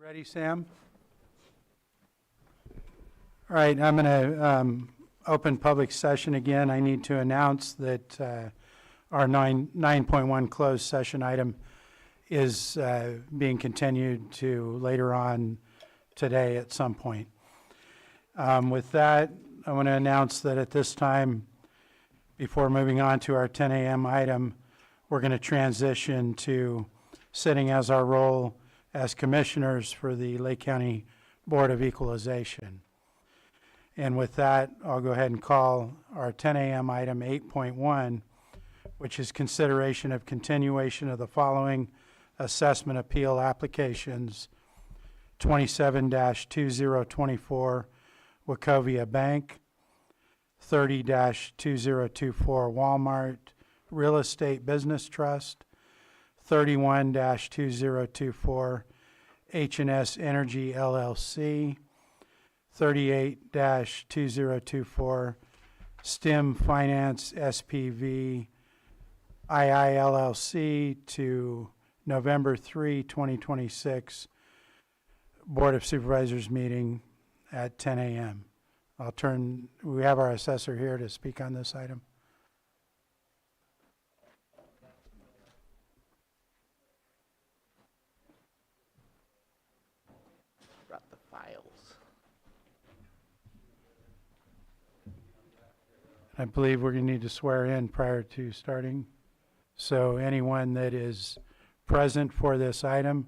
Ready, Sam? All right, I'm going to open public session again. I need to announce that our 9.1 closed session item is being continued to later on today at some point. With that, I want to announce that at this time, before moving on to our 10 a.m. item, we're going to transition to sitting as our role as commissioners for the Lake County Board of Equalization. And with that, I'll go ahead and call our 10 a.m. item 8.1, which is consideration of continuation of the following assessment appeal applications: 27-2024 Wachovia Bank, 30-2024 Walmart Real Estate Business Trust, 31-2024 H&S Energy LLC, 38-2024 STEM Finance SPV II LLC to November 3, 2026 Board of Supervisors meeting at 10 a.m. We have our assessor here to speak on this item. Brought the files. I believe we're going to need to swear in prior to starting. So anyone that is present for this item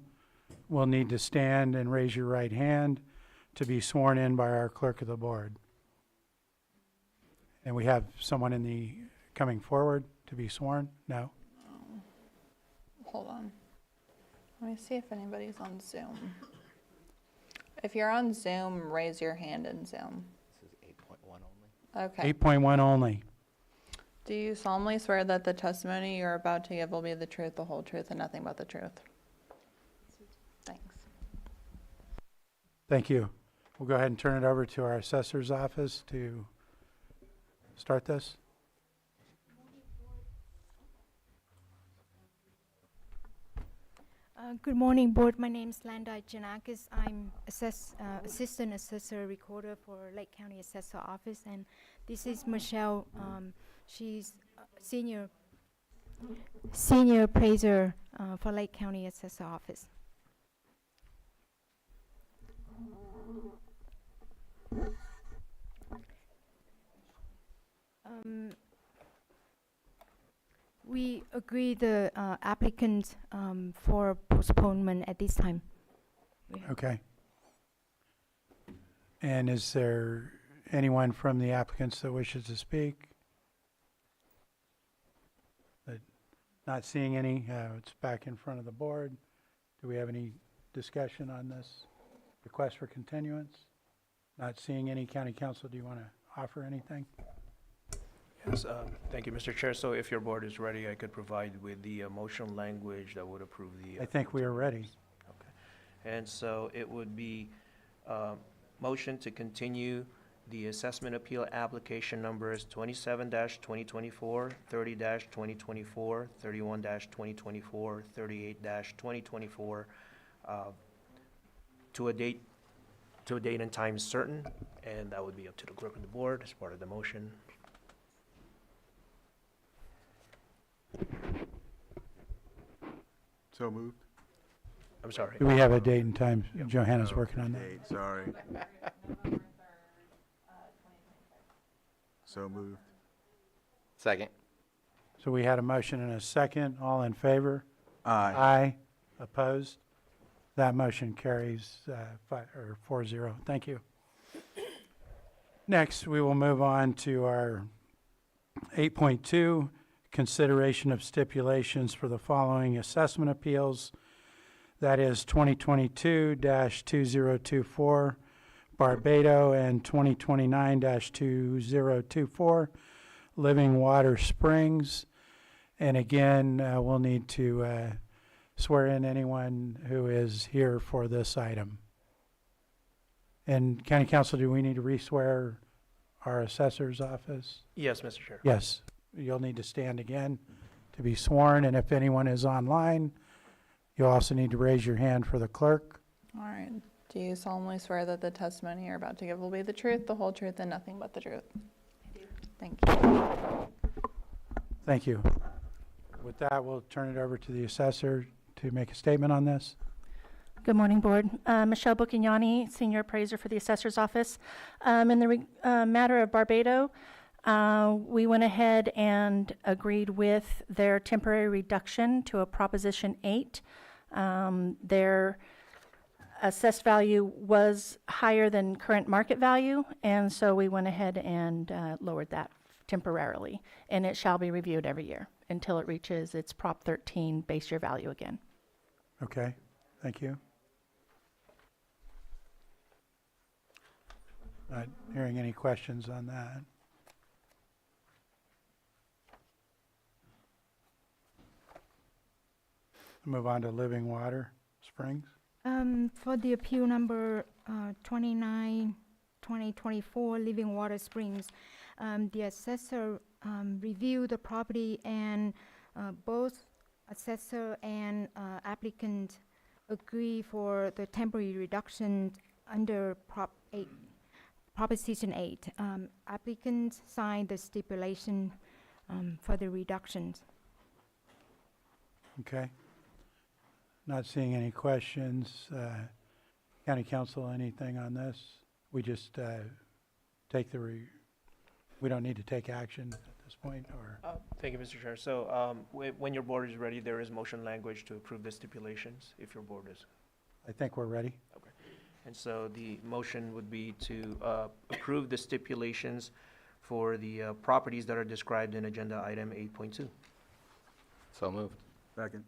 will need to stand and raise your right hand to be sworn in by our clerk of the board. And we have someone coming forward to be sworn? No? Hold on. Let me see if anybody's on Zoom. If you're on Zoom, raise your hand in Zoom. This is 8.1 only. Okay. 8.1 only. Do you solemnly swear that the testimony you're about to give will be the truth, the whole truth, and nothing but the truth? Thanks. Thank you. We'll go ahead and turn it over to our assessor's office to start this. Good morning, board. My name is Landa Janakis. I'm assistant assessor recorder for Lake County Assessor Office, and this is Michelle. She's senior appraiser for Lake County Assessor Office. We agree the applicant for postponement at this time. Okay. And is there anyone from the applicants that wishes to speak? Not seeing any. It's back in front of the board. Do we have any discussion on this request for continuance? Not seeing any. County Council, do you want to offer anything? Yes, thank you, Mr. Chair. So if your board is ready, I could provide with the motion language that would approve the... I think we are ready. Okay. And so it would be motion to continue the assessment appeal application numbers 27-2024, 30-2024, 31-2024, 38-2024 to a date and time certain, and that would be up to the clerk of the board as part of the motion. So moved. I'm sorry. Do we have a date and time? Johanna's working on that. Date, sorry. So moved. Second. So we had a motion and a second. All in favor? Aye. Aye. Opposed? That motion carries 4-0. Thank you. Next, we will move on to our 8.2, consideration of stipulations for the following assessment appeals. That is 2022-2024 Barbado and 2029-2024 Living Water Springs. And again, we'll need to swear in anyone who is here for this item. And County Council, do we need to re-swear our assessor's office? Yes, Mr. Chair. Yes. You'll need to stand again to be sworn, and if anyone is online, you'll also need to raise your hand for the clerk. All right. Do you solemnly swear that the testimony you're about to give will be the truth, the whole truth, and nothing but the truth? I do. Thank you. Thank you. With that, we'll turn it over to the assessor to make a statement on this. Good morning, Board. Michelle Buchignani, Senior Appraiser for the Assessor's Office. In the matter of Barbado, we went ahead and agreed with their temporary reduction to a Proposition 8. Their assessed value was higher than current market value, and so we went ahead and lowered that temporarily. And it shall be reviewed every year until it reaches its Prop 13 base year value again. Okay, thank you. Not hearing any questions on that. Move on to Living Water Springs. For the appeal number 29/2024, Living Water Springs, the assessor reviewed the property, and both assessor and applicant agree for the temporary reduction under Proposition 8. Applicants signed the stipulation for the reductions. Okay. Not seeing any questions. County Council, anything on this? We just take we don't need to take action at this point, or? Thank you, Mr. Chair. So when your board is ready, there is motion language to approve the stipulations, if your board is. I think we're ready. And so the motion would be to approve the stipulations for the properties that are described in agenda item 8.2. So moved. Second.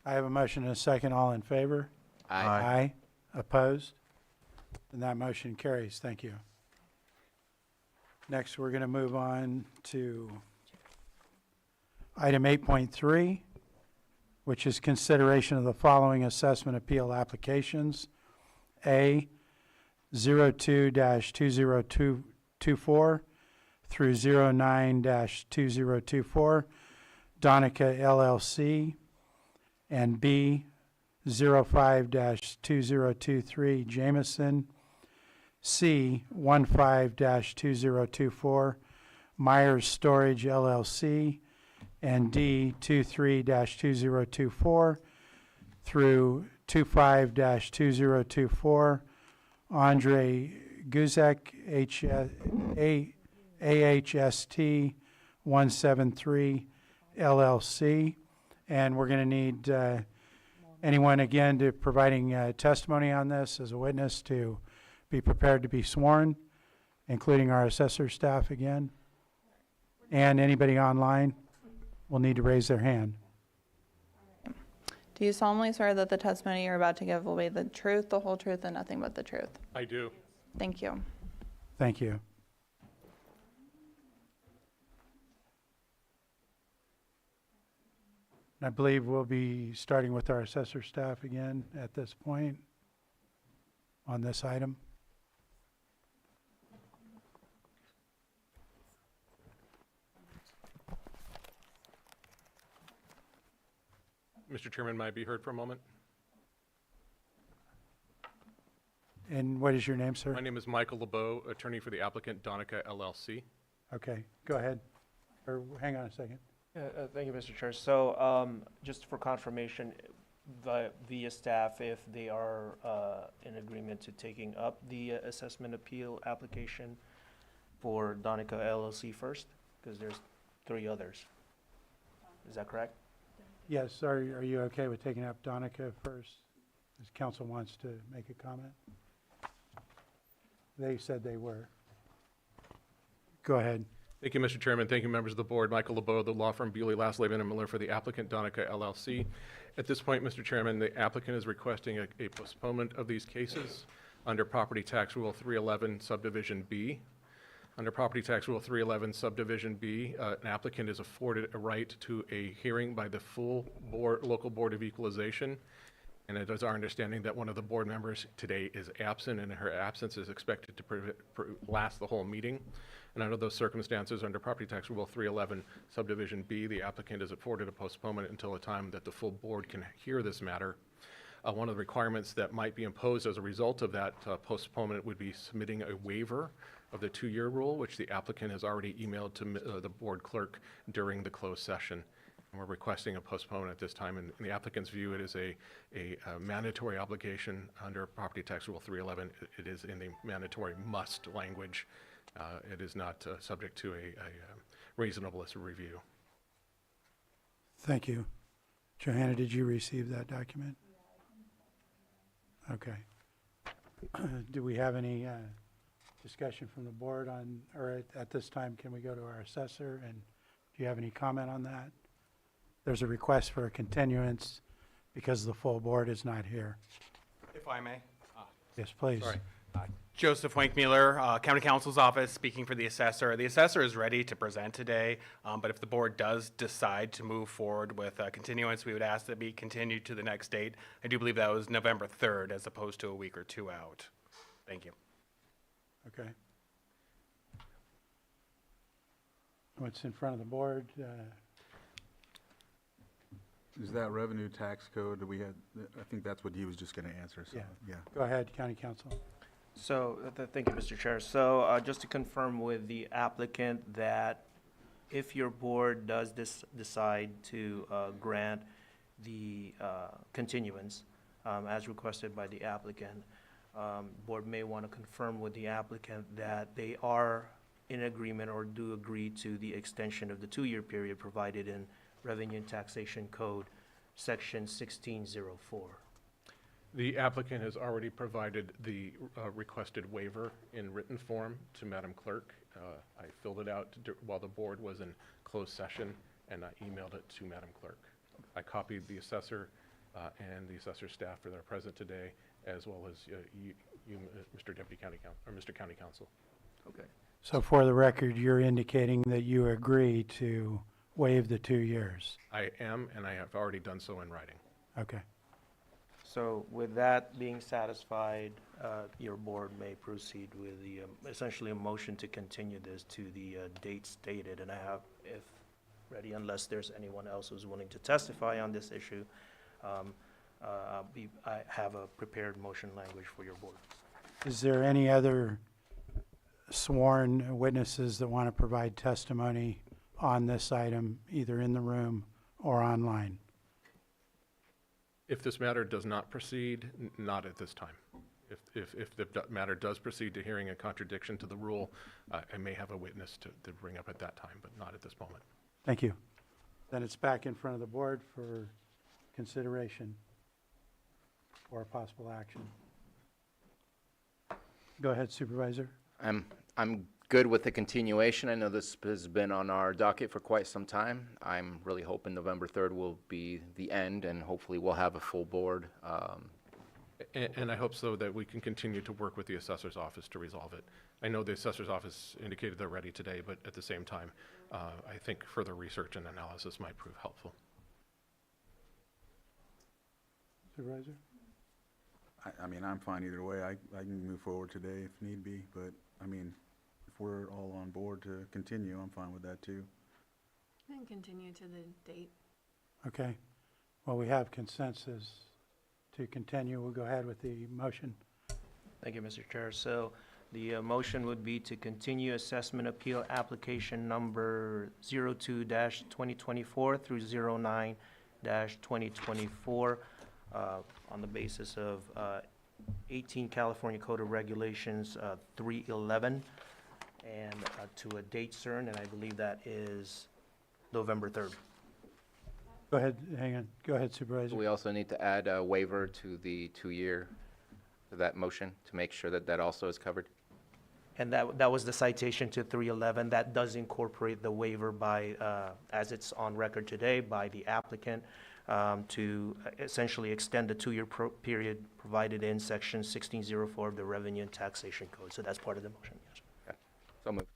I have a motion and a second. All in favor? Aye. Aye. Opposed? And that motion carries. Thank you. Next, we're going to move on to item 8.3, which is consideration of the following assessment appeal applications. A, 02-20224 through 09-2024, Donica LLC, and B, 05-2023, Jameson, C, 15-2024, Myers Storage LLC, and D, 23-2024 through 25-2024, Andre Guzek, AHST 173 LLC. And we're going to need anyone again to providing testimony on this as a witness to be prepared to be sworn, including our assessor staff again. And anybody online will need to raise their hand. Do you solemnly swear that the testimony you're about to give will be the truth, the whole truth, and nothing but the truth? I do. Thank you. Thank you. I believe we'll be starting with our assessor staff again at this point on this item. Mr. Chairman, might I be heard for a moment? And what is your name, sir? My name is Michael LeBeau, attorney for the applicant Donica LLC. Okay, go ahead. Or hang on a second. Thank you, Mr. Chair. So just for confirmation, via staff, if they are in agreement to taking up the assessment appeal application for Donica LLC first, because there's 3 others. Is that correct? Yes, are you okay with taking up Donica first? This council wants to make a comment. They said they were. Go ahead. Thank you, Mr. Chairman. Thank you, members of the board. Michael LeBeau, the law firm Bewley, Lasleben, and Miller for the applicant Donica LLC. At this point, Mr. Chairman, the applicant is requesting a postponement of these cases under Property Tax Rule 311, Subdivision B. Under Property Tax Rule 311, Subdivision B, an applicant is afforded a right to a hearing by the full board, local board of equalization. And it is our understanding that one of the board members today is absent, and her absence is expected to last the whole meeting. And under those circumstances, under Property Tax Rule 311, Subdivision B, the applicant is afforded a postponement until a time that the full board can hear this matter. One of the requirements that might be imposed as a result of that postponement would be submitting a waiver of the 2-year rule, which the applicant has already emailed to the board clerk during the closed session. And we're requesting a postponement at this time. In the applicant's view, it is a mandatory obligation under Property Tax Rule 311. It is in the mandatory must language. It is not subject to a reasonableness review. Thank you. Johanna, did you receive that document? Okay. Do we have any discussion from the board on, or at this time, can we go to our assessor? And do you have any comment on that? There's a request for a continuance because the full board is not here. If I may. Yes, please. Sorry. Joseph Wankmueller, County Counsel's Office, speaking for the assessor. The assessor is ready to present today, but if the board does decide to move forward with a continuance, we would ask that it be continued to the next date. I do believe that was November 3rd as opposed to a week or two out. Thank you. Okay. What's in front of the board? Is that revenue tax code that we had? I think that's what he was just going to answer, so, Yeah. yeah. Go ahead, County Council. So, thank you, Mr. Chair. So, just to confirm with the applicant that if your board does decide to grant the continuance as requested by the applicant, board may want to confirm with the applicant that they are in agreement or do agree to the extension of the 2-year period provided in Revenue and Taxation Code, Section 1604. The applicant has already provided the requested waiver in written form to Madam Clerk. I filled it out while the board was in closed session, and I emailed it to Madam Clerk. I copied the assessor and the assessor staff that are present today, as well as you, Mr. Deputy County Counsel, or Mr. County Counsel. Okay. So for the record, you're indicating that you agree to waive the 2 years? I am, and I have already done so in writing. Okay. So with that being satisfied, your board may proceed with the, essentially a motion to continue this to the date stated. And I have, if ready, unless there's anyone else who's willing to testify on this issue, I have a prepared motion language for your board. Is there any other sworn witnesses that want to provide testimony on this item, either in the room or online? If this matter does not proceed, not at this time. If the matter does proceed to hearing a contradiction to the rule, I may have a witness to bring up at that time, but not at this moment. Thank you. Then it's back in front of the board for consideration or possible action. Go ahead, Supervisor. I'm good with the continuation. I know this has been on our docket for quite some time. I'm really hoping November 3rd will be the end, and hopefully we'll have a full board. And I hope so that we can continue to work with the assessor's office to resolve it. I know the assessor's office indicated they're ready today, but at the same time, I think further research and analysis might prove helpful. Supervisor? I mean, I'm fine either way. I can move forward today if need be, but, I mean, if we're all on board to continue, I'm fine with that too. And continue to the date. Okay. Well, we have consensus to continue. We'll go ahead with the motion. Thank you, Mr. Chair. So the motion would be to continue assessment appeal application number 02-2024 through 09-2024 on the basis of 18 California Code of Regulations 311 and to a date certain, and I believe that is November 3rd. Go ahead, hang on. Go ahead, Supervisor. We also need to add a waiver to the 2-year, to that motion, to make sure that that also is covered. And that was the citation to 311. That does incorporate the waiver by, as it's on record today, by the applicant to essentially extend the 2-year period provided in Section 1604 of the Revenue and Taxation Code. So that's part of the motion, yes. Okay. So moved.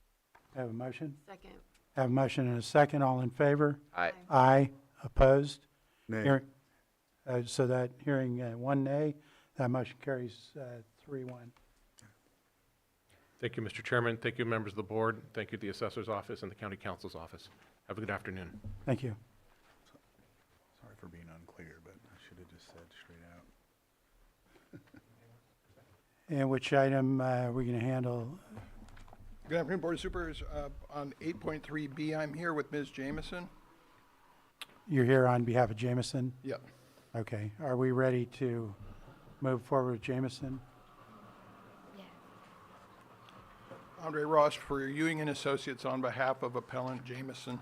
Have a motion? Second. Have a motion and a second. All in favor? Aye. Aye. Opposed? Nay. Hearing- So that hearing one nay, that motion carries 3-1. Thank you, Mr. Chairman. Thank you, members of the board. Thank you to the assessor's office and the county counsel's office. Have a good afternoon. Thank you. Sorry for being unclear, but I should have just said straight out. And which item we're going to handle? Good afternoon, Board of Supervisors. On 8.3B, I'm here with Ms. Jamison. You're here on behalf of Jameson? Yep. Okay. Are we ready to move forward with Jameson? Yeah. Andre Ross for Ewing and Associates on behalf of Appellant Jamison,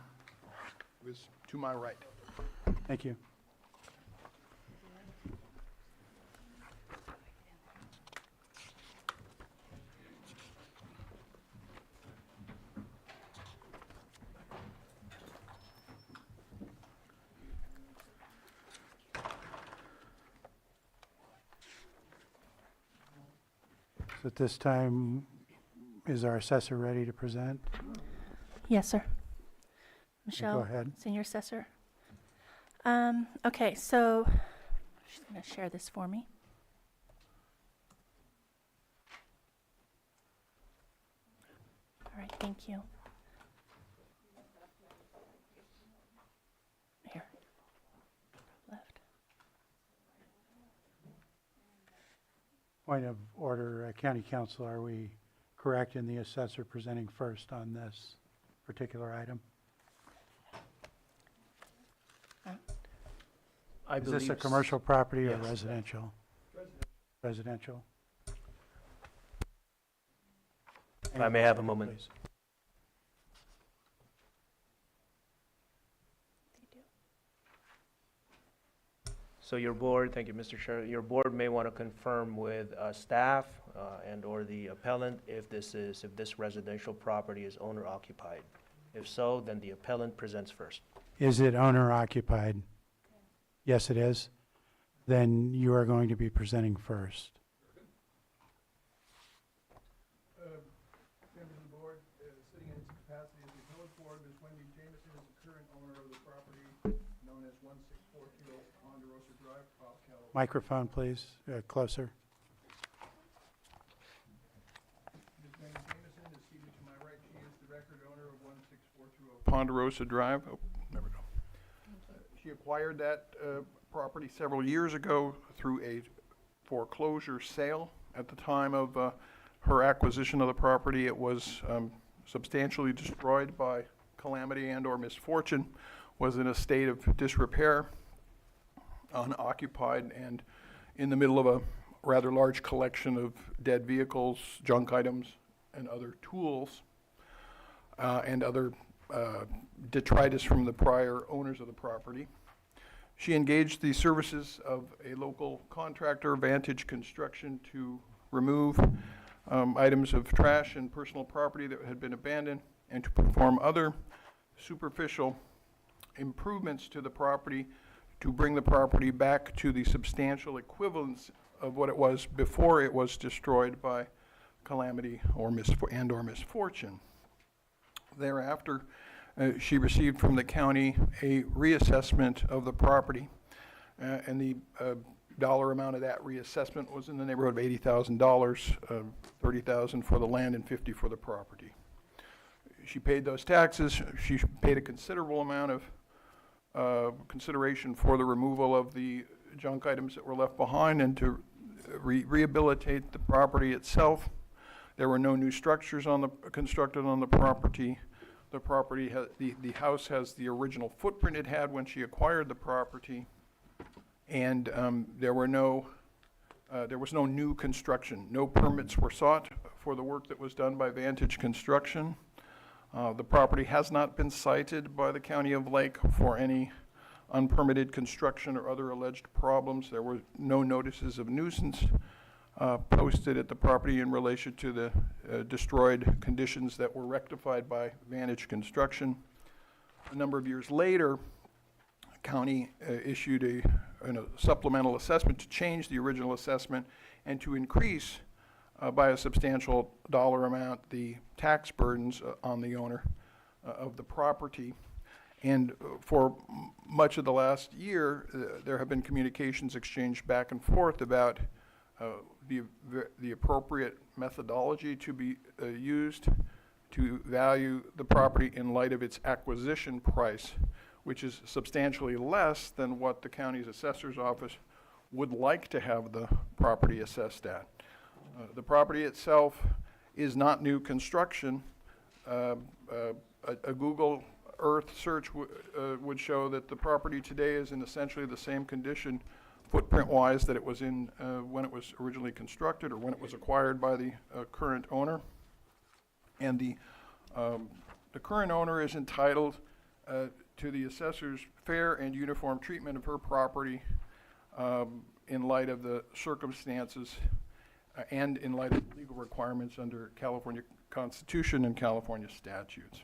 who is to my right. Thank you. So at this time, is our assessor ready to present? Yes, sir. Michelle? Go ahead. Senior Assessor. Okay, so she's going to share this for me. All right, thank you. Here. Left. Point of order, County Council, are we correct in the assessor presenting first on this particular item? I Is this a believe s- commercial property or yes. residential? Residential. If I may have a moment. Please. So your board, thank you, Mr. Chair, your board may want to confirm with staff and/or the appellant if this residential property is owner occupied. If so, then the appellant presents first. Is it owner occupied? Yes, it is. Then you are going to be presenting first. Members of the board, sitting in its capacity as the appellate board, Ms. Wendy Jamison is the current owner of the property known as 1642 Ponderosa Drive, Cobb, California. Microphone, please, closer. Ms. Wendy Jamison is seated to my right. She is the record owner of 16420 Ponderosa Drive. Oh, there we go. She acquired that property several years ago through a foreclosure sale. At the time of her acquisition of the property, it was substantially destroyed by calamity and/or misfortune, was in a state of disrepair, unoccupied, and in the middle of a rather large collection of dead vehicles, junk items, and other tools, and other detritus from the prior owners of the property. She engaged the services of a local contractor, Vantage Construction, to remove items of trash and personal property that had been abandoned and to perform other superficial improvements to the property to bring the property back to the substantial equivalence of what it was before it was destroyed by calamity or misfortune. Thereafter, she received from the county a reassessment of the property, and the dollar amount of that reassessment was in the neighborhood of $80,000, $30,000 for the land and $50,000 for the property. She paid those taxes. She paid a considerable amount of consideration for the removal of the junk items that were left behind and to rehabilitate the property itself. There were no new structures constructed on the property. The property, the house has the original footprint it had when she acquired the property, and there was no new construction. No permits were sought for the work that was done by Vantage Construction. The property has not been cited by the County of Lake for any unpermitted construction or other alleged problems. There were no notices of nuisance posted at the property in relation to the destroyed conditions that were rectified by Vantage Construction. A number of years later, county issued a supplemental assessment to change the original assessment and to increase by a substantial dollar amount the tax burdens on the owner of the property. And for much of the last year, there have been communications exchanged back and forth about the appropriate methodology to be used to value the property in light of its acquisition price, which is substantially less than what the county's assessor's office would like to have the property assessed at. The property itself is not new construction. A Google Earth search would show that the property today is in essentially the same condition footprint-wise that it was in when it was originally constructed or when it was acquired by the current owner. And the current owner is entitled to the assessor's fair and uniform treatment of her property in light of the circumstances and in light of legal requirements under California Constitution and California statutes.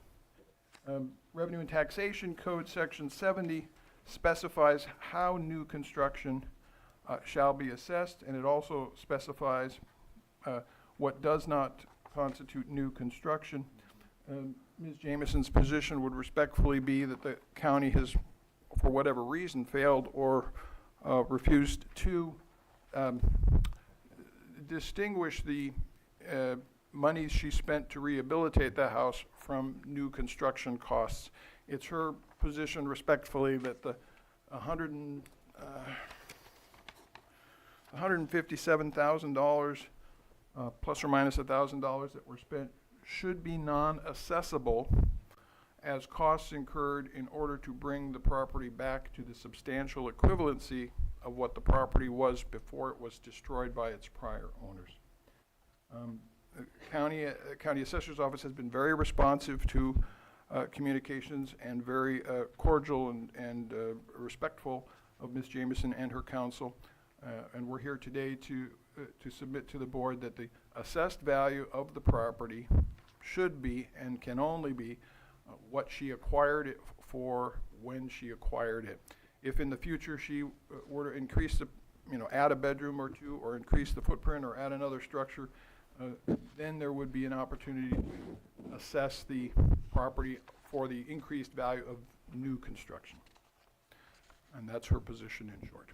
Revenue and Taxation Code Section 70 specifies how new construction shall be assessed, and it also specifies what does not constitute new construction. Ms. Jameson's position would respectfully be that the county has, for whatever reason, failed or refused to distinguish the monies she spent to rehabilitate the house from new construction costs. It's her position respectfully that the $157,000 plus or minus $1,000 that were spent should be non-assessable as costs incurred in order to bring the property back to the substantial equivalency of what the property was before it was destroyed by its prior owners. The County Assessor's Office has been very responsive to communications and very cordial and respectful of Ms. Jameson and her counsel. And we're here today to submit to the board that the assessed value of the property should be and can only be what she acquired it for when she acquired it. If in the future she were to increase the, add a bedroom or two or increase the footprint or add another structure, then there would be an opportunity to assess the property for the increased value of new construction. And that's her position in short.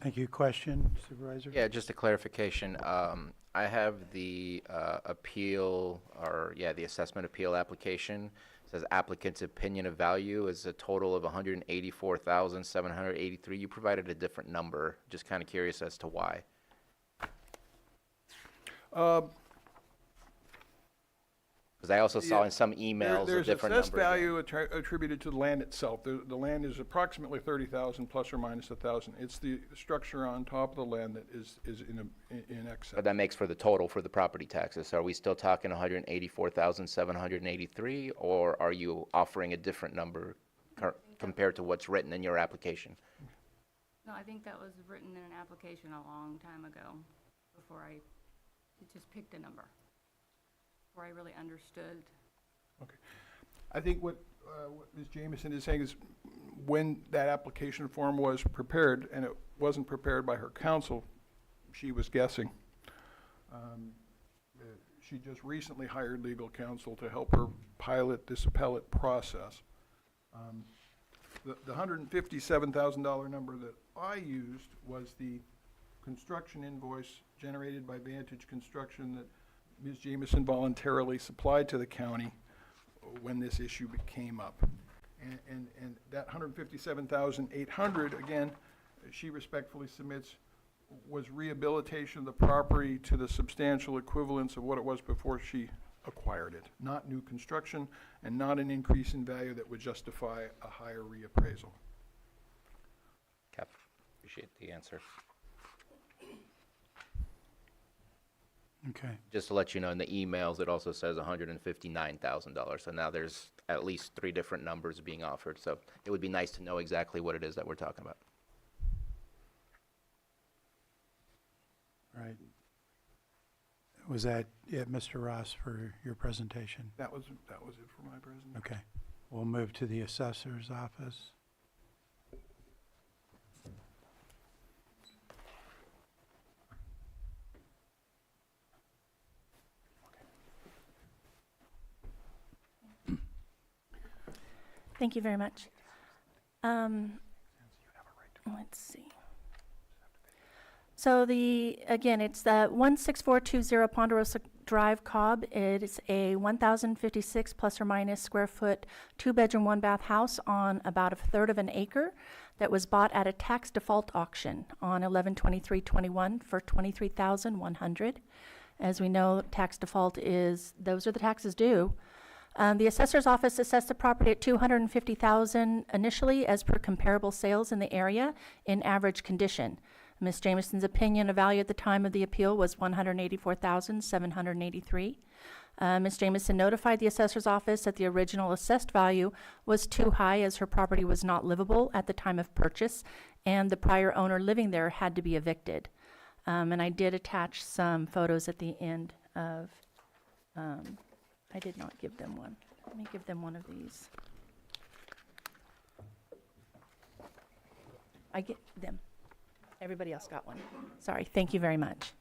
Thank you. Question, Supervisor? Yeah, just a clarification. I have the appeal, the assessment appeal application. It says applicant's opinion of value is a total of $184,783. You provided a different number. Just kind of curious as to why. Because I also saw in some emails a There's different assessed number. value attributed to the land itself. The land is approximately 30,000 plus or minus 1,000. It's the structure on top of the land that is in excess. But that makes for the total for the property taxes. So are we still talking 184,783, or are you offering a different number compared to what's written in your application? No, I think that was written in an application a long time ago, before I just picked a number, before I really understood. Okay. I think what Ms. Jameson is saying is when that application form was prepared, and it wasn't prepared by her counsel, she was guessing. She just recently hired legal counsel to help her pilot this appellate process. The $157,000 number that I used was the construction invoice generated by Vantage Construction that Ms. Jameson voluntarily supplied to the county when this issue came up. And that $157,800, again, she respectfully submits, was rehabilitation of the property to the substantial equivalence of what it was before she acquired it. Not new construction and not an increase in value that would justify a higher reappraisal. Cap, appreciate the answer. Okay. Just to let you know, in the emails, it also says $159,000. So now there's at least 3 different numbers being offered. So it would be nice to know exactly what it is that we're talking about. Right. Was that it, Mr. Ross, for your presentation? That was it for my presentation. Okay. We'll move to the assessor's office. Thank you very much. Let's see. So again, it's the 16420 Ponderosa Drive, Cobb. It is a 1,056 plus or minus square foot, 2-bedroom, 1-bath house on about a third of an acre that was bought at a tax default auction on 11/23/21 for $23,100. As we know, tax default is, those are the taxes due. The assessor's office assessed the property at $250,000 initially as per comparable sales in the area in average condition. Ms. Jameson's opinion of value at the time of the appeal was $184,783. Ms. Jameson notified the assessor's office that the original assessed value was too high as her property was not livable at the time of purchase, and the prior owner living there had to be evicted. And I did attach some photos at the end of, I did not give them one. Let me give them one of these. I get them. Everybody else got one. Sorry, thank you very much.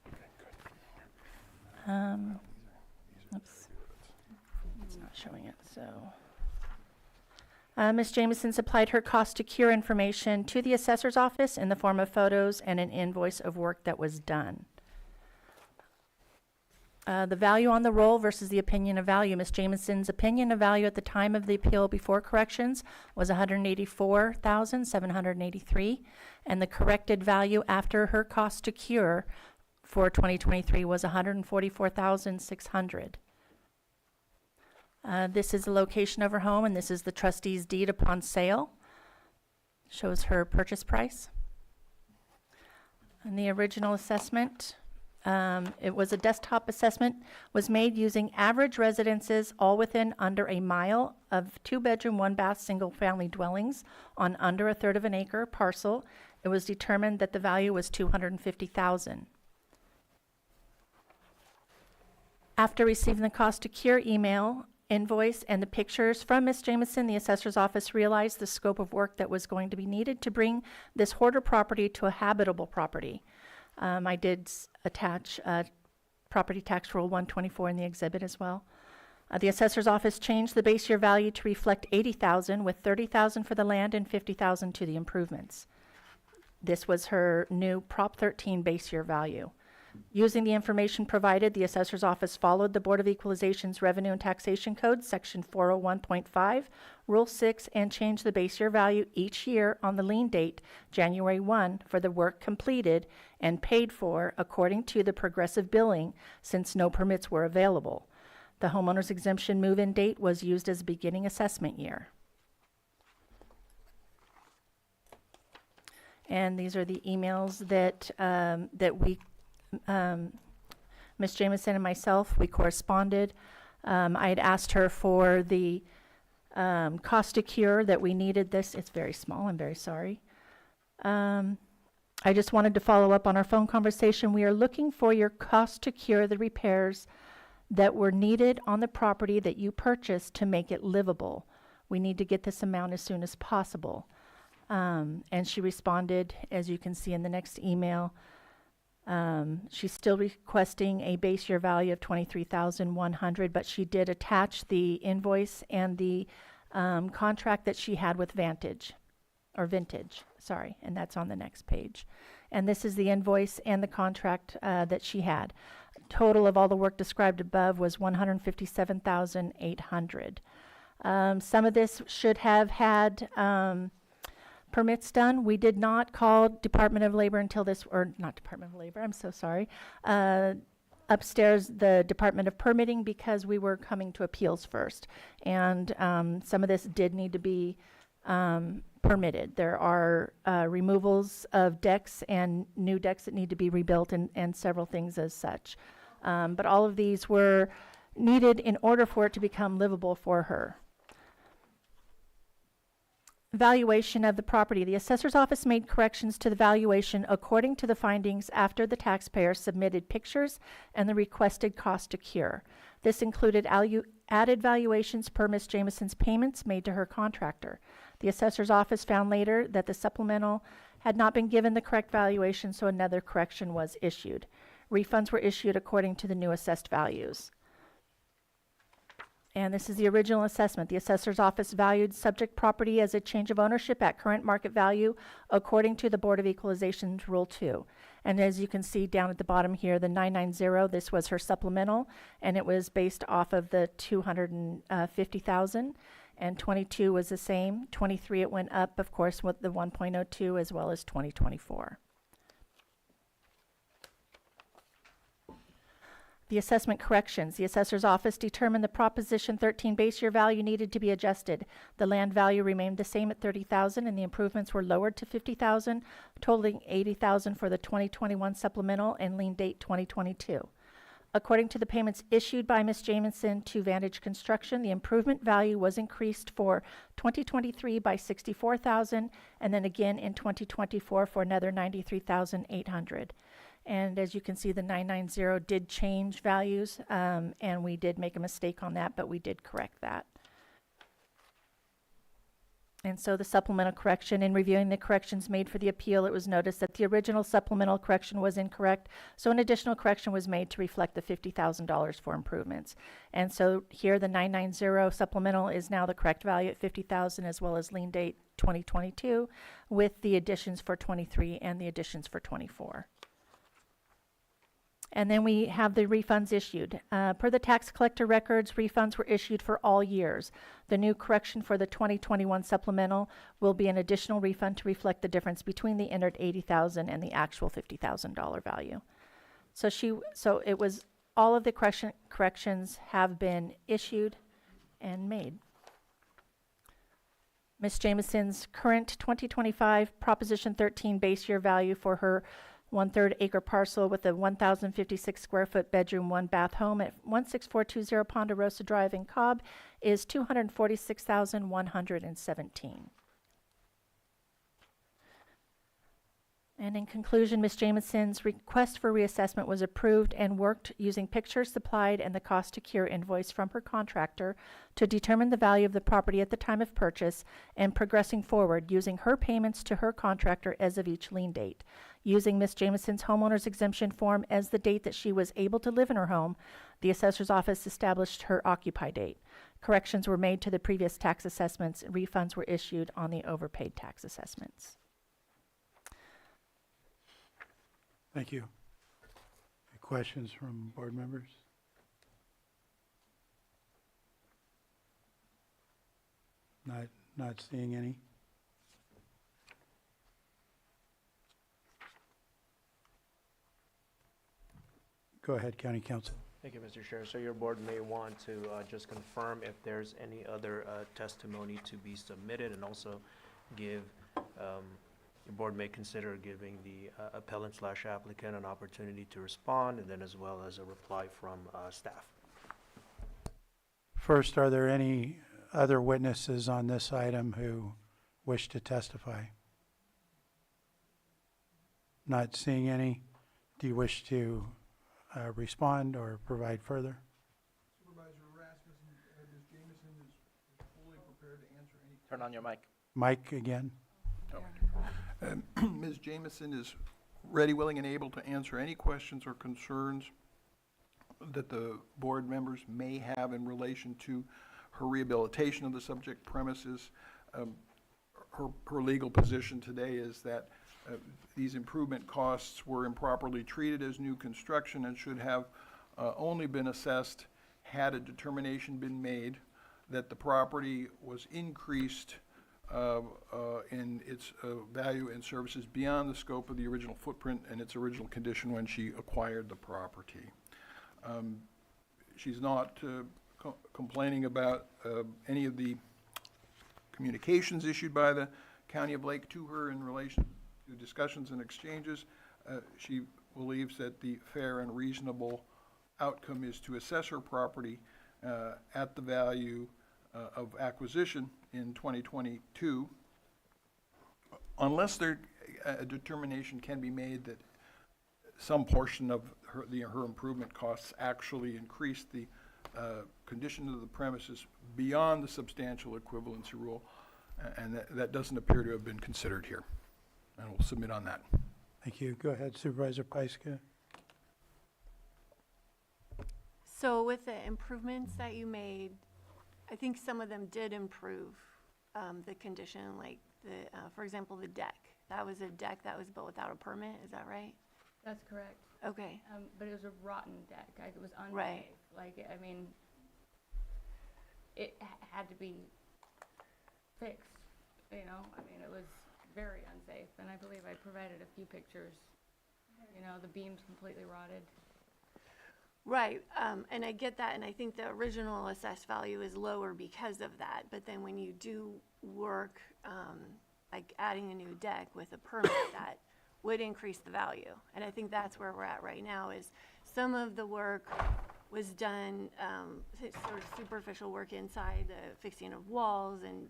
Oops. It's not showing it, so. Ms. Jameson supplied her cost to cure information to the assessor's office in the form of photos and an invoice of work that was done. The value on the roll versus the opinion of value. Ms. Jameson's opinion of value at the time of the appeal before corrections was $184,783, and the corrected value after her cost to cure for 2023 was $144,600. This is the location of her home, and this is the trustee's deed upon sale. Shows her purchase price. And the original assessment, it was a desktop assessment, was made using average residences all within under a mile of 2-bedroom, 1-bath, single-family dwellings on under a third of an acre parcel. It was determined that the value was $250,000. After receiving the cost to cure email, invoice, and the pictures from Ms. Jameson, the assessor's office realized the scope of work that was going to be needed to bring this hoarder property to a habitable property. I did attach property tax rule 124 in the exhibit as well. The assessor's office changed the base year value to reflect $80,000, with $30,000 for the land and $50,000 to the improvements. This was her new Prop 13 base year value. Using the information provided, the assessor's office followed the Board of Equalization's Revenue and Taxation Code, Section 401.5, Rule 6, and changed the base year value each year on the lien date, January 1, for the work completed and paid for according to the progressive billing, since no permits were available. The homeowner's exemption move-in date was used as beginning assessment year. And these are the emails that we Ms. Jameson and myself, we corresponded. I had asked her for the cost to cure that we needed this. It's very small, I'm very sorry. I just wanted to follow up on our phone conversation. We are looking for your cost to cure the repairs that were needed on the property that you purchased to make it livable. We need to get this amount as soon as possible. And she responded, as you can see in the next email. She's still requesting a base year value of $23,100, but she did attach the invoice and the contract that she had with Vintage, and that's on the next page. And this is the invoice and the contract that she had. Total of all the work described above was $157,800. Some of this should have had permits done. We did not call Department of Labor until this, or not Department of Labor, I'm so sorry. Upstairs, the Department of Permitting, because we were coming to appeals first. And some of this did need to be permitted. There are removals of decks and new decks that need to be rebuilt, and several things as such. But all of these were needed in order for it to become livable for her. Valuation of the property. The assessor's office made corrections to the valuation according to the findings after the taxpayer submitted pictures and the requested cost to cure. This included added valuations per Ms. Jameson's payments made to her contractor. The assessor's office found later that the supplemental had not been given the correct valuation, so another correction was issued. Refunds were issued according to the new assessed values. And this is the original assessment. The assessor's office valued subject property as a change of ownership at current market value according to the Board of Equalization's Rule 2. And as you can see down at the bottom here, the 990, this was her supplemental, and it was based off of the 250,000. And 22 was the same. 23 it went up, of course, with the 1.02 as well as 2024. The assessment corrections. The assessor's office determined the Proposition 13 base year value needed to be adjusted. The land value remained the same at 30,000 and the improvements were lowered to 50,000, totaling 80,000 for the 2021 supplemental and lien date 2022. According to the payments issued by Ms. Jamison to Vantage Construction, the improvement value was increased for 2023 by 64,000 and then again in 2024 for another 93,800. And as you can see, the 990 did change values, and we did make a mistake on that, but we did correct that. And so the supplemental correction, in reviewing the corrections made for the appeal, it was noticed that the original supplemental correction was incorrect. So an additional correction was made to reflect the $50,000 for improvements. And so here the 990 supplemental is now the correct value at 50,000 as well as lien date 2022 with the additions for 23 and the additions for 24. And then we have the refunds issued. Per the tax collector records, refunds were issued for all years. The new correction for the 2021 supplemental will be an additional refund to reflect the difference between the entered $80,000 and the actual $50,000 value. So it was all of the corrections have been issued and made. Ms. Jamison's current 2025 Proposition 13 base year value for her 1/3 acre parcel with a 1,056 square foot bedroom, 1 bath home at 16420 Ponderosa Drive in Cobb is $246,117. And in conclusion, Ms. Jamison's request for reassessment was approved and worked using pictures supplied and the cost to cure invoice from her contractor to determine the value of the property at the time of purchase and progressing forward using her payments to her contractor as of each lien date. Using Ms. Jamison's homeowner's exemption form as the date that she was able to live in her home, the assessor's office established her occupy date. Corrections were made to the previous tax assessments. Refunds were issued on the overpaid tax assessments. Thank you. Any questions from board members? Not seeing any. Go ahead, County Counsel. Thank you, Mr. Chair. So your board may want to just confirm if there's any other testimony to be submitted, and also give, your board may consider giving the appellant/applicant an opportunity to respond, and then as well as a reply from staff. First, are there any other witnesses on this item who wish to testify? Not seeing any. Do you wish to respond or provide further? Supervisor Rasmussen, Ms. Jamison is fully prepared to answer any. Turn on your mic. Mike again? Ms. Jamison is ready, willing, and able to answer any questions or concerns that the board members may have in relation to her rehabilitation of the subject premises. Her legal position today is that these improvement costs were improperly treated as new construction and should have only been assessed had a determination been made that the property was increased in its value and services beyond the scope of the original footprint and its original condition when she acquired the property. She's not complaining about any of the communications issued by the County of Lake to her in relation to discussions and exchanges. She believes that the fair and reasonable outcome is to assess her property at the value of acquisition in 2022, unless a determination can be made that some portion of her improvement costs actually increased the condition of the premises beyond the substantial equivalency rule, and that doesn't appear to have been considered here. And we'll submit on that. Thank you. Go ahead, Supervisor Pyska. So with the improvements that you made, I think some of them did improve the condition, like for example, the deck. That was a deck that was built without a permit, is that right? That's correct. Okay, But it was a rotten deck. It was unsafe. Right. Like, I mean, it had to be fixed, you know? I mean, it was very unsafe, and I believe I provided a few pictures. You know, the beams completely rotted. right, and I get that, and I think the original assessed value is lower because of that, but then when you do work, like adding a new deck with a permit, that would increase the value. And I think that's where we're at right now, is some of the work was done, sort of superficial work inside, the fixing of walls and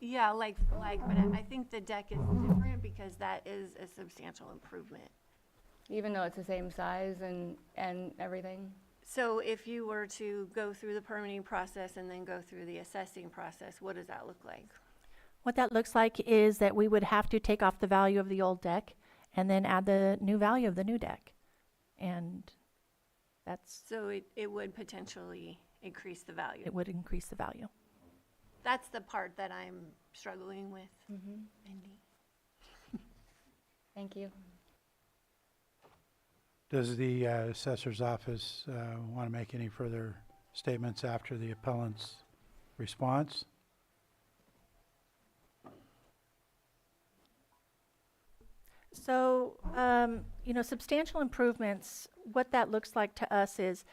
yeah, like, but I think the deck is different because that is a substantial improvement. Even though it's the same size and everything? So if you were to go through the permitting process and then go through the assessing process, what does that look like? What that looks like is that we would have to take off the value of the old deck and then add the new value of the new deck. And that's, So it would potentially increase the value. it would increase the value. That's the part that I'm struggling with, Mindy. Thank you. Does the assessor's office want to make any further statements after the appellant's response? So, substantial improvements, what that looks like to us is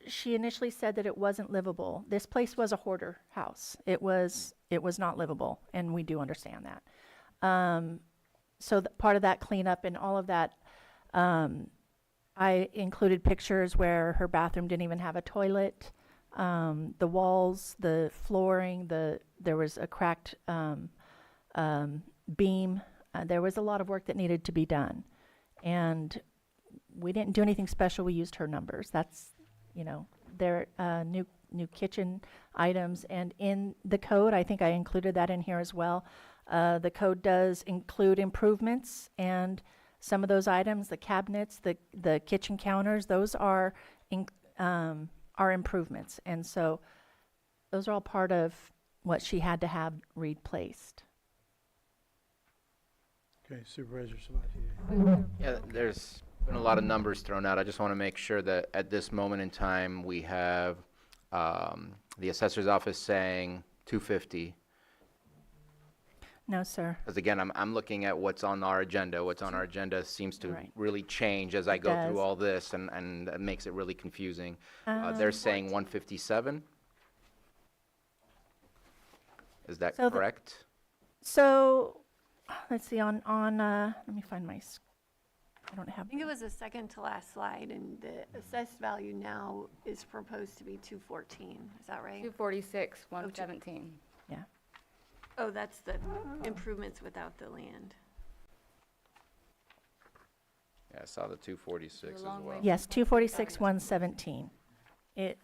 she initially said that it wasn't livable. This place was a hoarder house. It was not livable, and we do understand that. So part of that cleanup and all of that, I included pictures where her bathroom didn't even have a toilet. The walls, the flooring, there was a cracked beam. There was a lot of work that needed to be done. And we didn't do anything special. We used her numbers. That's, their new kitchen items. And in the code, I think I included that in here as well. The code does include improvements, and some of those items, the cabinets, the kitchen counters, those are improvements. And so those are all part of what she had to have replaced. Okay, Supervisor Sabatier. Yeah, there's been a lot of numbers thrown out. I just want to make sure that at this moment in time, we have the assessor's office saying 250. No, sir. Because again, I'm looking at what's on our agenda. What's on our agenda seems to Right. really change as I go does. through all this, and it makes it really confusing. They're saying 157. Is that So correct? So, let's see, let me find I don't have. I think it was the second to last slide, and the assessed value now is proposed to be 214. Is that right? 246, 117. Yeah. Oh, that's the improvements without the land. Yeah, I saw the 246 as long well. way. Yes, 246, 117. It,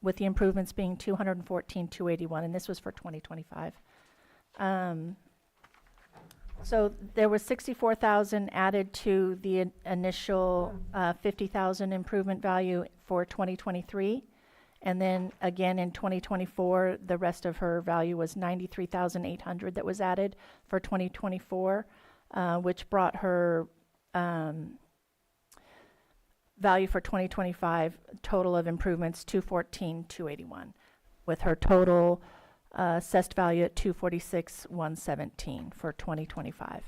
with the improvements being 214, 281, and this was for 2025. So there was 64,000 added to the initial 50,000 improvement value for 2023. And then again in 2024, the rest of her value was 93,800 that was added for 2024, which brought her value for 2025 total of improvements 214, 281, with her total assessed value at 246, 117 for 2025.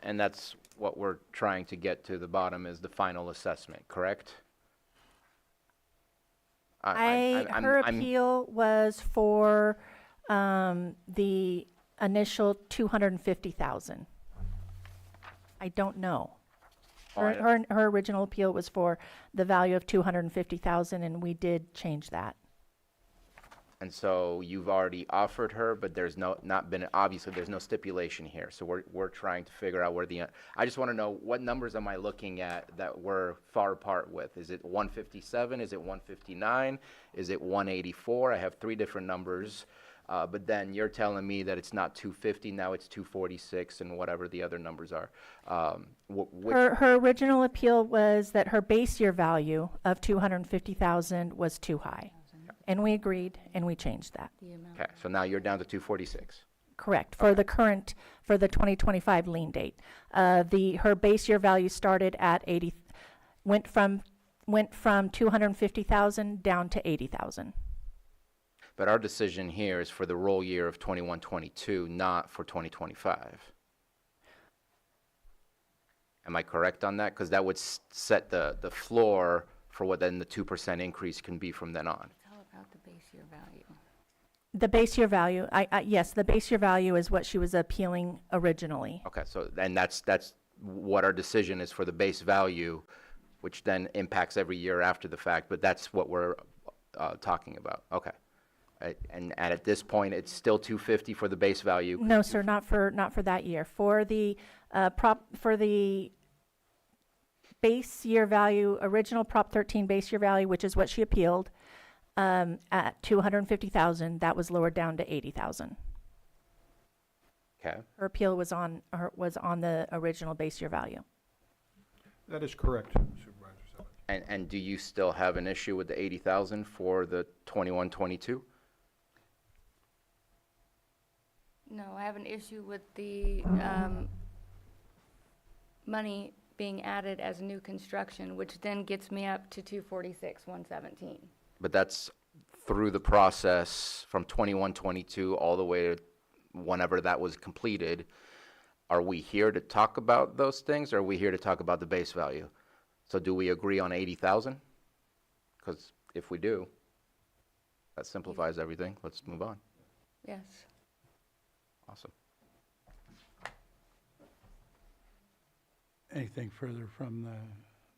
And that's what we're trying to get to the bottom is the final assessment, correct? Her appeal was for the initial 250,000. I don't know. Her original appeal was for the value of 250,000, and we did change that. And so you've already offered her, but there's obviously there's no stipulation here. So we're trying to figure out where I just want to know, what numbers am I looking at that we're far apart with? Is it 157? Is it 159? Is it 184? I have three different numbers. But then you're telling me that it's not 250, now it's 246 and whatever the other numbers are. Her original appeal was that her base year value of 250,000 was too high. And we agreed, and we changed that. Okay, so now you're down to 246. Correct, for the current, for the 2025 lien date. Her base year value started at 80, went from 250,000 down to 80,000. But our decision here is for the roll year of 21, 22, not for 2025. Am I correct on that? Because that would set the floor for what then the 2% increase can be from then on. It's all about the base year value. The base year value, yes, the base year value is what she was appealing originally. Okay, so then that's what our decision is for the base value, which then impacts every year after the fact, but that's what we're talking about. Okay. And at this point, it's still 250 for the base value? No, sir, not for that year. For the base year value, original Prop 13 base year value, which is what she appealed, at 250,000, that was lowered down to 80,000. Okay. Her appeal was on the original base year value. That is correct, Supervisor Sabat. And do you still have an issue with the 80,000 for the 21, 22? No, I have an issue with the money being added as new construction, which then gets me up to 246, 117. But that's through the process from 21, 22 all the way to whenever that was completed. Are we here to talk about those things, or are we here to talk about the base value? So do we agree on 80,000? Because if we do, that simplifies everything. Let's move on. Yes. Awesome. Anything further from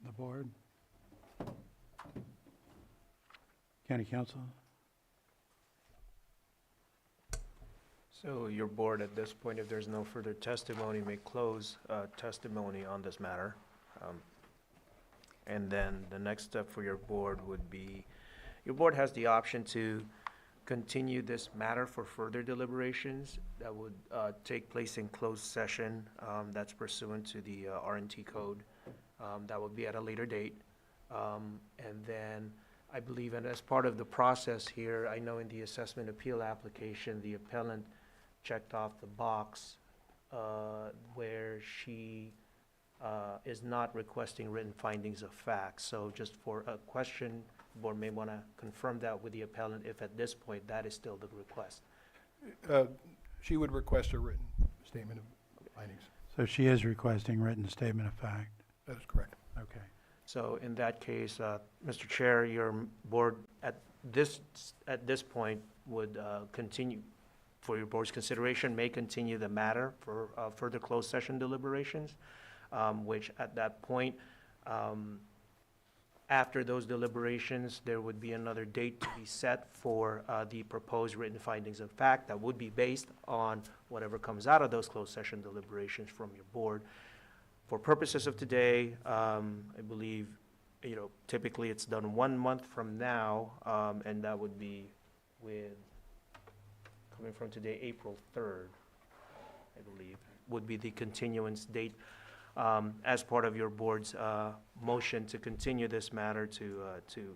the board? County Council? So your board, at this point, if there's no further testimony, may close testimony on this matter. And then the next step for your board would be, your board has the option to continue this matter for further deliberations that would take place in closed session. That's pursuant to the R&T code. That would be at a later date. And then I believe, and as part of the process here, I know in the assessment appeal application, the appellant checked off the box where she is not requesting written findings of fact. So just for a question, the board may want to confirm that with the appellant if at this point that is still the request. She would request a written statement of findings. So she is requesting written statement of fact. That is correct. Okay. So in that case, Mr. Chair, your board at this point would continue, for your board's consideration, may continue the matter for further closed session deliberations, which at that point, after those deliberations, there would be another date to be set for the proposed written findings of fact that would be based on whatever comes out of those closed session deliberations from your board. For purposes of today, I believe, typically it's done 1 month from now, and that would be coming from today, April 3rd, I believe, would be the continuance date as part of your board's motion to continue this matter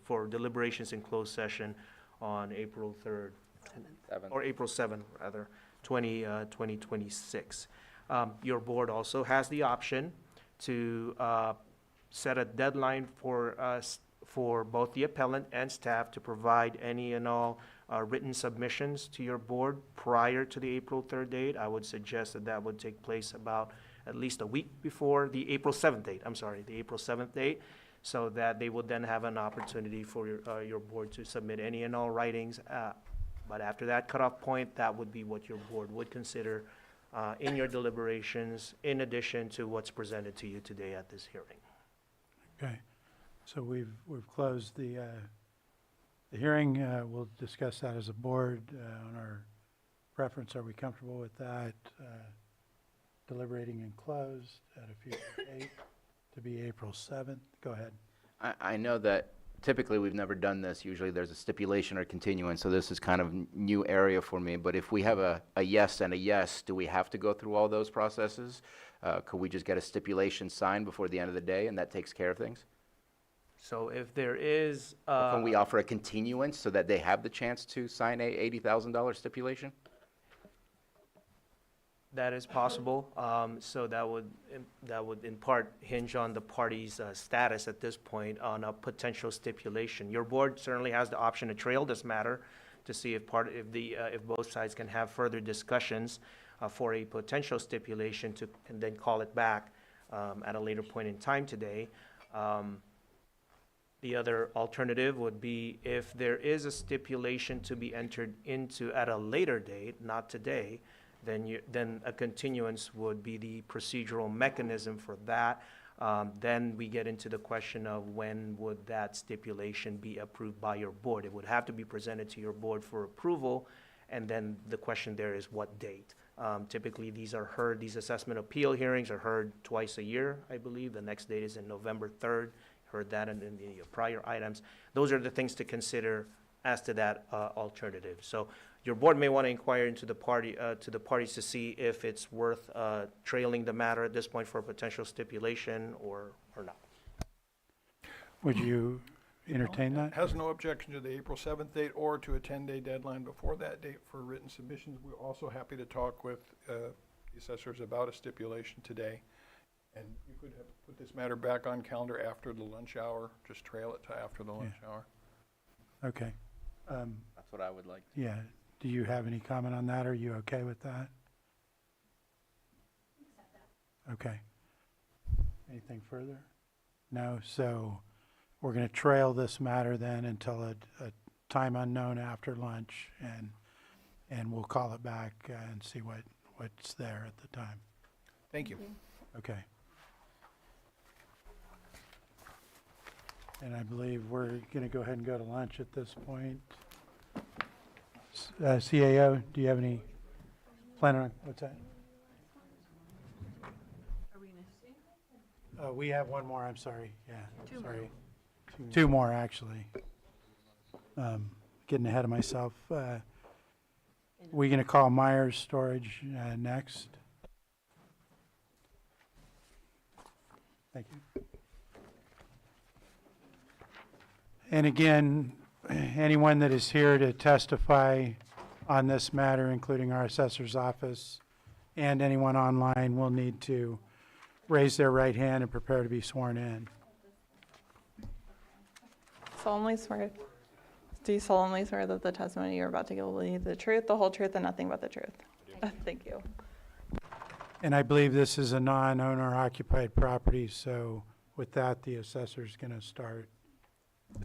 for deliberations in closed session on April 3rd, or April 7th, rather, 2026. Your board also has the option to set a deadline for both the appellant and staff to provide any and all written submissions to your board prior to the April 3rd date. I would suggest that would take place about at least a week before the April 7th date, the April 7th date, so that they would then have an opportunity for your board to submit any and all writings. But after that cutoff point, that would be what your board would consider in your deliberations, in addition to what's presented to you today at this hearing. Okay. So we've closed the hearing. We'll discuss that as a board on our preference. Are we comfortable with that? Deliberating and closed at a future date to be April 7th. Go ahead. I know that typically we've never done this. Usually there's a stipulation or continuance, so this is kind of new area for me. But if we have a yes and a yes, do we have to go through all those processes? Could we just get a stipulation signed before the end of the day and that takes care of things? So if there is, Or can we offer a continuance so that they have the chance to sign a $80,000 stipulation? That is possible. So that would in part hinge on the party's status at this point on a potential stipulation. Your board certainly has the option to trail this matter to see if if both sides can have further discussions for a potential stipulation and then call it back at a later point in time today. The other alternative would be if there is a stipulation to be entered into at a later date, not today, then a continuance would be the procedural mechanism for that. Then we get into the question of when would that stipulation be approved by your board. It would have to be presented to your board for approval, and then the question there is what date. Typically, these assessment appeal hearings are heard twice a year, I believe. The next date is in November 3rd. Heard that in the prior items. Those are the things to consider as to that alternative. So your board may want to inquire into the parties to see if it's worth trailing the matter at this point for a potential stipulation or not. Would you entertain that? Has no objection to the April 7th date or to a 10-day deadline before that date for written submissions. We're also happy to talk with the assessors about a stipulation today. And you could have put this matter back on calendar after the lunch hour, just trail it to after the lunch hour. Okay. That's what I would like. Yeah. Do you have any comment on that? Are you okay with that? Okay. Anything further? No. So we're going to trail this matter then until a time unknown after lunch, and we'll call it back and see what's there at the time. Thank you. Okay. And I believe we're going to go ahead and go to lunch at this point. CAO, do you have any plan on, what's that? We have one more, I'm sorry, yeah, sorry. Two more, actually. Getting ahead of myself. We going to call Myers Storage next? Thank you. And again, anyone that is here to testify on this matter, including our assessor's office and anyone online, will need to raise their right hand and prepare to be sworn in. Solemnly swear. Do you solemnly swear that the testimony you're about to give will be the truth, the whole truth, and nothing but the truth? Thank you. And I believe this is a non-owner occupied property, so with that, the assessor's going to start.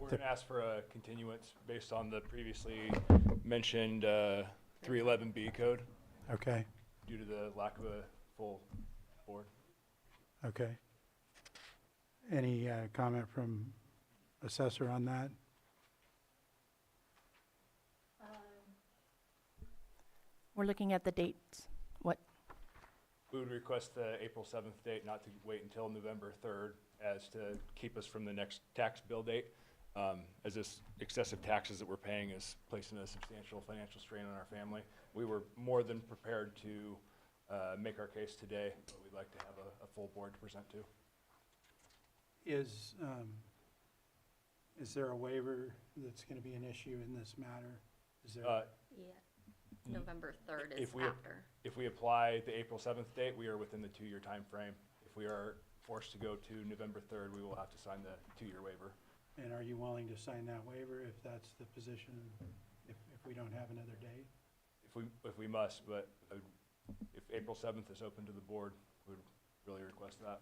We're going to ask for a continuance based on the previously mentioned 311B code Okay, due to the lack of a full board. okay. Any comment from assessor on that? We're looking at the dates. What? We would request the April 7th date, not to wait until November 3rd, as to keep us from the next tax bill date, as this excessive taxes that we're paying is placing a substantial financial strain on our family. We were more than prepared to make our case today, but we'd like to have a full board to present to. Is there a waiver that's going to be an issue in this matter? Is there? Yeah, November 3rd is If we, after. if we apply the April 7th date, we are within the 2-year time frame. If we are forced to go to November 3rd, we will have to sign the 2-year waiver. And are you willing to sign that waiver if that's the position, if we don't have another date? If we must, but if April 7th is open to the board, we would really request that.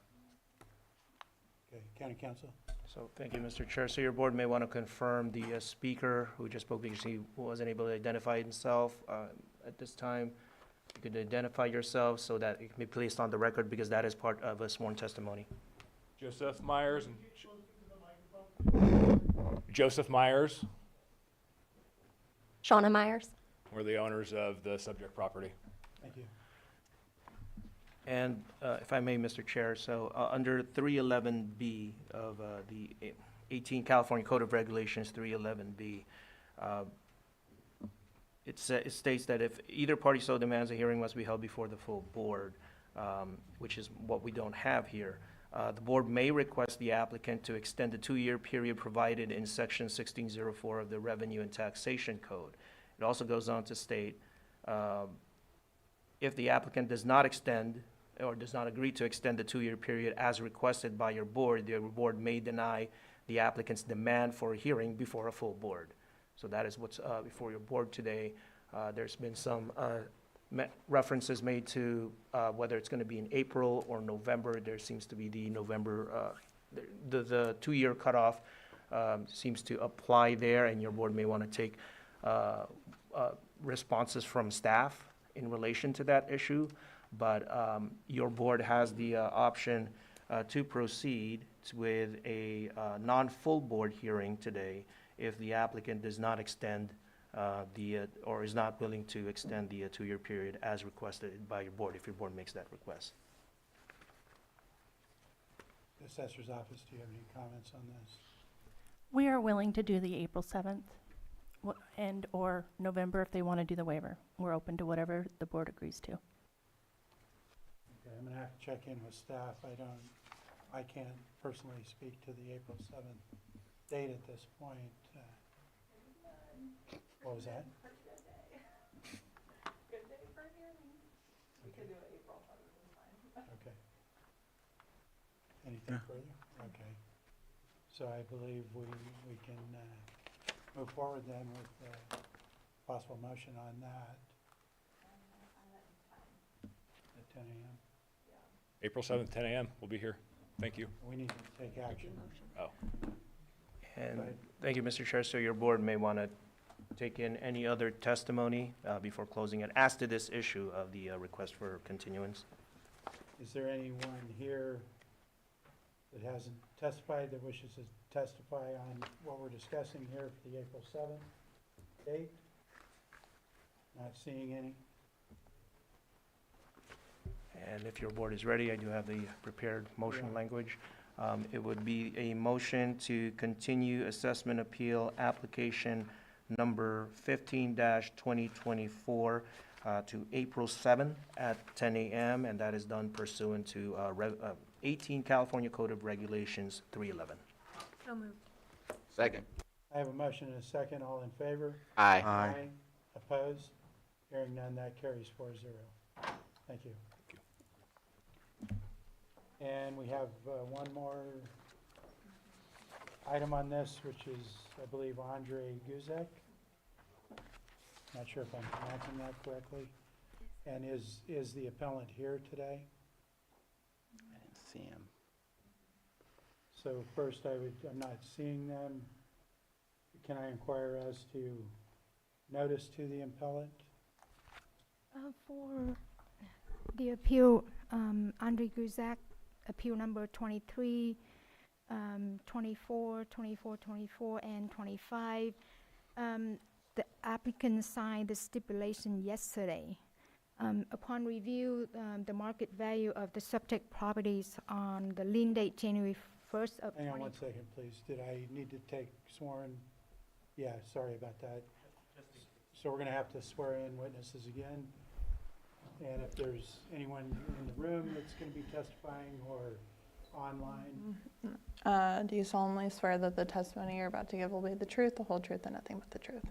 Okay, County Council? So thank you, Mr. Chair. So your board may want to confirm the speaker who just spoke because he wasn't able to identify himself at this time. You could identify yourself so that it can be placed on the record because that is part of a sworn testimony. Joseph Myers. Joseph Myers. Shauna Myers. We're the owners of the subject property. Thank you. And if I may, Mr. Chair, so under 311B of the 18 California Code of Regulations, 311B, it states that if either party so demands, a hearing must be held before the full board, which is what we don't have here. The board may request the applicant to extend the 2-year period provided in Section 1604 of the Revenue and Taxation Code. It also goes on to state If the applicant does not extend or does not agree to extend the 2-year period as requested by your board, the board may deny the applicant's demand for a hearing before a full board. So that is what's before your board today. There's been some references made to whether it's going to be in April or November. There seems to be the November, the 2-year cutoff seems to apply there, and your board may want to take responses from staff in relation to that issue. But your board has the option to proceed with a non-full board hearing today if the applicant does not extend or is not willing to extend the 2-year period as requested by your board, if your board makes that request. Assessor's Office, do you have any comments on this? We are willing to do the April 7th and/or November if they want to do the waiver. We're open to whatever the board agrees to. Okay, I'm gonna have to check in with staff. I can't personally speak to the April 7th date at this point. What was that? Good day for hearing. We can do it April 7th, is fine. Okay. Anything further? Okay. So I believe we can move forward then with possible motion on that. At 10 a.m. April 7th, 10 a.m. We'll be here. Thank you. We need to take action. Oh. And Right. thank you, Mr. Chair. So your board may want to take in any other testimony before closing it as to this issue of the request for continuance. Is there anyone here that hasn't testified that wishes to testify on what we're discussing here for the April 7th date? Not seeing any. And if your board is ready, I do have the prepared motion Yeah. language. It would be a motion to continue assessment appeal application number 15-2024 to April 7th at 10 a.m., and that is done pursuant to 18 California Code of Regulations 311. So moved. Second. I have a motion and a second. All in favor? Aye. Opposed? Hearing none, that carries 4-0. Thank you. And we have one more item on this, which is, I believe, Andre Guzek. Not sure if I'm pronouncing that correctly. And is the appellant here today? I didn't see him. So first, I'm not seeing them. Can I inquire as to notice to the appellant? For the appeal, Andre Guzak, appeal number 23, 24, 24, 24, and 25. The applicant signed the stipulation yesterday. Upon review, the market value of the subject properties on the lien date January 1st of Hang on one second, please. Did I need to take sworn? Yeah, sorry about that. So we're going to have to swear in witnesses again. And if there's anyone in the room that's going to be testifying or online, Do you solemnly swear that the testimony you're about to give will be the truth, the whole truth, and nothing but the truth?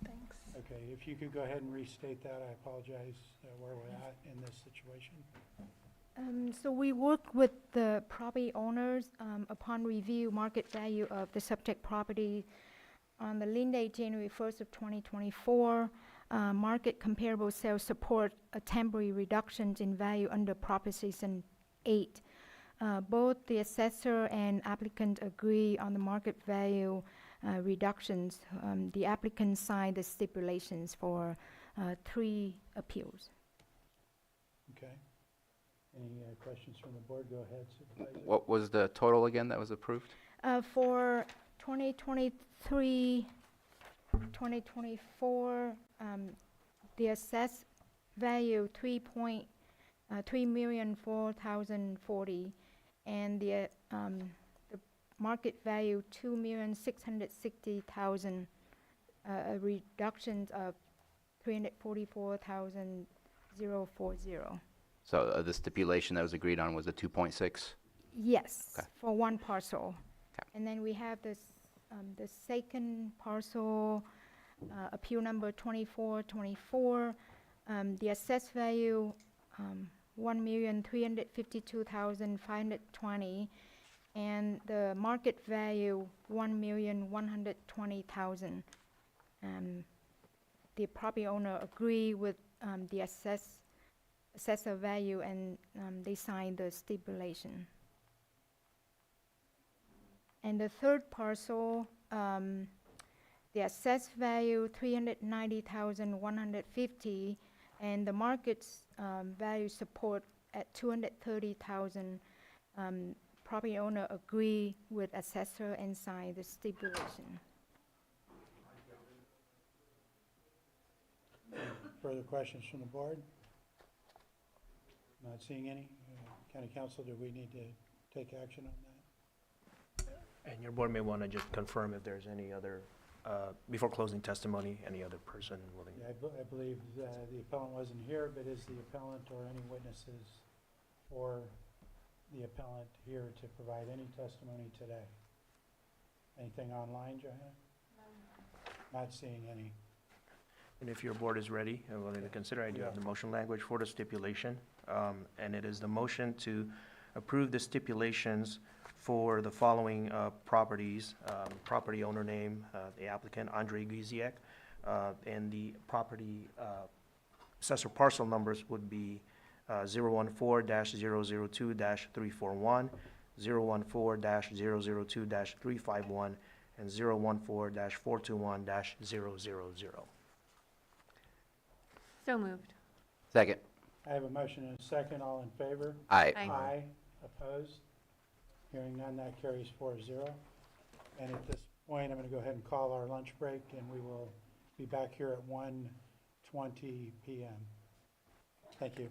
Thanks. okay, if you could go ahead and restate that, I apologize where we're at in this situation. So we work with the property owners upon review market value of the subject property on the lien date January 1st of 2024. Market comparable sales support a temporary reductions in value under Proposition 8. Both the assessor and applicant agree on the market value reductions. The applicant signed the stipulations for 3 appeals. Okay. Any questions from the board? Go ahead, Supervisor. What was the total again that was approved? For 2023, 2024, the assessed value 3,004,040, and the market value 2,660,000, a reduction of 344,040. So the stipulation that was agreed on was the 2.6? Yes, Okay. for one parcel. Okay. And then we have this, the second parcel, appeal number 2424. The assessed value, 1,352,520, and the market value, 1,120,000. The property owner agree with the assessor value, and they sign the stipulation. And the third parcel, the assessed value 390,150, and the market's value support at 230,000. Property owner agree with assessor and sign the stipulation. Further questions from the board? Not seeing any. County Council, do we need to take action on that? And your board may want to just confirm if there's any other, before closing testimony, any other person willing. Yeah, I believe the appellant wasn't here, but is the appellant or any witnesses or the appellant here to provide any testimony today? Anything online, Johanna? No. Not seeing any. And if your board is ready and willing to consider, I do have the motion language for the stipulation. And it is the motion to approve the stipulations for the following properties. Property owner name, the applicant, Andre Guziak, and the property assessor parcel numbers would be 014-002-341, 014-002-351, and 014-421-000. So moved. Second. I have a motion and a second. All in favor? Aye. Aye. Opposed? Hearing none, that carries 4-0. And at this point, I'm going to go ahead and call our lunch break, and we will be back here at 1:20 p.m. Thank you.